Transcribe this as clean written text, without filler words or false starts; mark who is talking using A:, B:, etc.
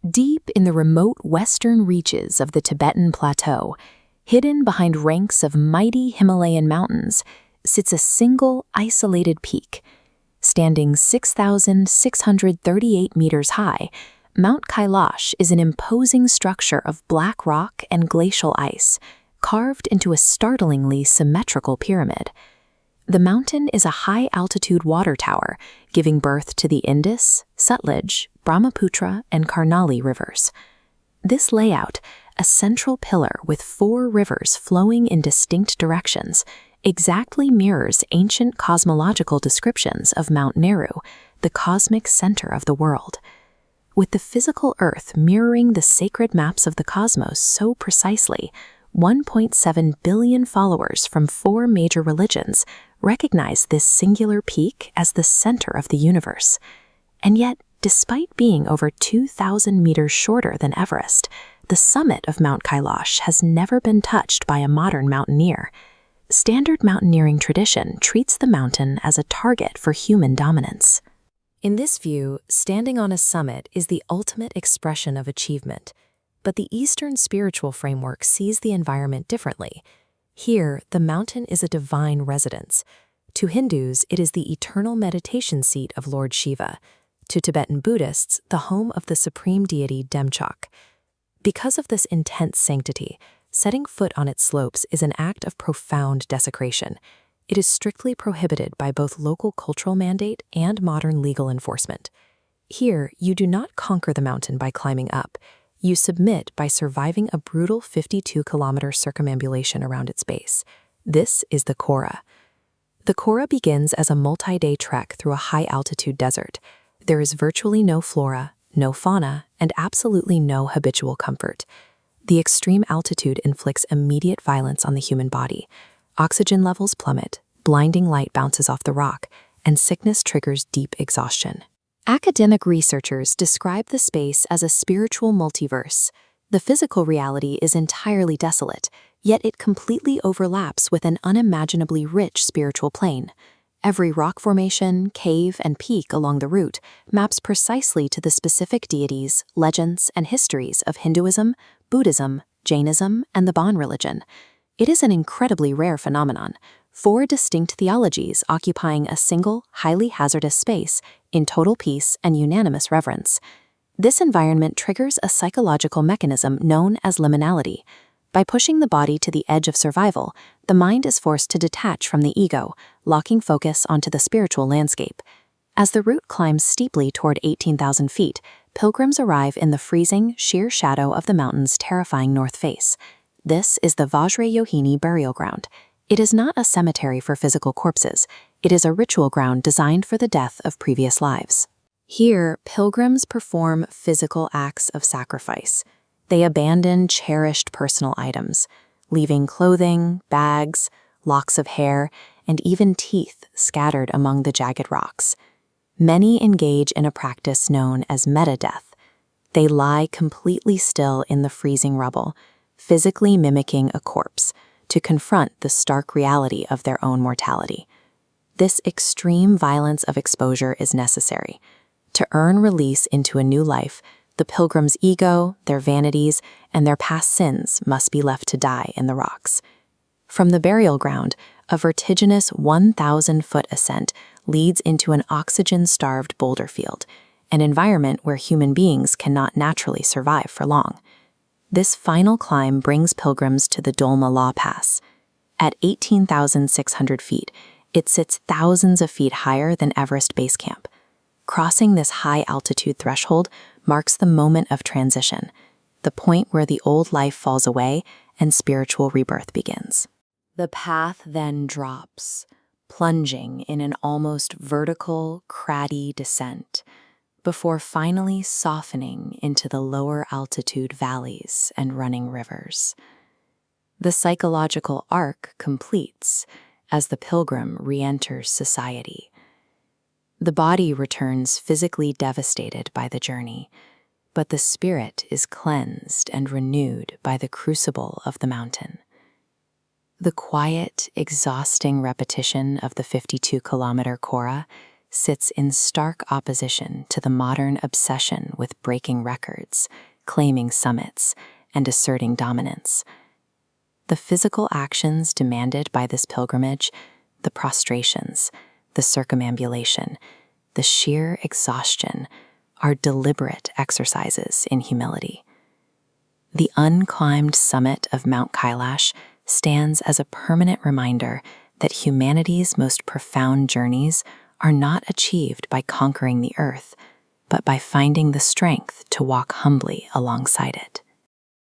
A: Deep in the remote western reaches of the Tibetan Plateau, hidden behind ranks of mighty Himalayan mountains, sits a single isolated peak. Standing 6,638 meters high, Mount Kailash is an imposing structure of black rock and glacial ice, carved into a startlingly symmetrical pyramid. The mountain is a high-altitude water tower, giving birth to the Indus, Sutlej, Brahmaputra, and Karnali rivers. This layout, a central pillar with 4 rivers flowing in distinct directions, exactly mirrors ancient cosmological descriptions of Mount Meru, the cosmic center of the world. With the physical Earth mirroring the sacred maps of the cosmos so precisely, 1.7 billion followers from 4 major religions recognize this singular peak as the center of the universe. And yet, despite being over 2,000 meters shorter than Everest, the summit of Mount Kailash has never been touched by a modern mountaineer. Standard mountaineering tradition treats the mountain as a target for human dominance. In this view, standing on a summit is the ultimate expression of achievement. But the Eastern spiritual framework sees the environment differently. Here, the mountain is a divine residence. To Hindus, it is the eternal meditation seat of Lord Shiva. To Tibetan Buddhists, the home of the supreme deity Demchok. Because of this intense sanctity, setting foot on its slopes is an act of profound desecration. It is strictly prohibited by both local cultural mandate and modern legal enforcement. Here, you do not conquer the mountain by climbing up. You submit by surviving a brutal 52-kilometer circumambulation around its base. This is the Kora. The Kora begins as a multi-day trek through a high-altitude desert. There is virtually no flora, no fauna, and absolutely no habitual comfort. The extreme altitude inflicts immediate violence on the human body. Oxygen levels plummet, blinding light bounces off the rock, and sickness triggers deep exhaustion. Academic researchers describe the space as a spiritual multiverse. The physical reality is entirely desolate, yet it completely overlaps with an unimaginably rich spiritual plane. Every rock formation, cave, and peak along the route maps precisely to the specific deities, legends, and histories of Hinduism, Buddhism, Jainism, and the Bon religion. It is an incredibly rare phenomenon. 4 distinct theologies occupying a single, highly hazardous space in total peace and unanimous reverence. This environment triggers a psychological mechanism known as liminality. By pushing the body to the edge of survival, the mind is forced to detach from the ego, locking focus onto the spiritual landscape. As the route climbs steeply toward 18,000 feet, pilgrims arrive in the freezing, sheer shadow of the mountain's terrifying north face. This is the Vajrayohini burial ground. It is not a cemetery for physical corpses. It is a ritual ground designed for the death of previous lives. Here, pilgrims perform physical acts of sacrifice. They abandon cherished personal items, leaving clothing, bags, locks of hair, and even teeth scattered among the jagged rocks. Many engage in a practice known as meta-death. They lie completely still in the freezing rubble, physically mimicking a corpse, to confront the stark reality of their own mortality. This extreme violence of exposure is necessary. To earn release into a new life, the pilgrim's ego, their vanities, and their past sins must be left to die in the rocks. From the burial ground, a vertiginous 1,000-foot ascent leads into an oxygen-starved boulder field, an environment where human beings cannot naturally survive for long. This final climb brings pilgrims to the Dolma Law Pass. At 18,600 feet, it sits thousands of feet higher than Everest Base Camp. Crossing this high-altitude threshold marks the moment of transition, the point where the old life falls away and spiritual rebirth begins. The path then drops, plunging in an almost vertical, craggy descent, before finally softening into the lower altitude valleys and running rivers. The psychological arc completes as the pilgrim re-enters society. The body returns physically devastated by the journey, but the spirit is cleansed and renewed by the crucible of the mountain. The quiet, exhausting repetition of the 52-kilometer Kora sits in stark opposition to the modern obsession with breaking records, claiming summits, and asserting dominance. The physical actions demanded by this pilgrimage, the prostrations, the circumambulation, the sheer exhaustion, are deliberate exercises in humility. The unclimbed summit of Mount Kailash stands as a permanent reminder that humanity's most profound journeys are not achieved by conquering the earth, but by finding the strength to walk humbly alongside it.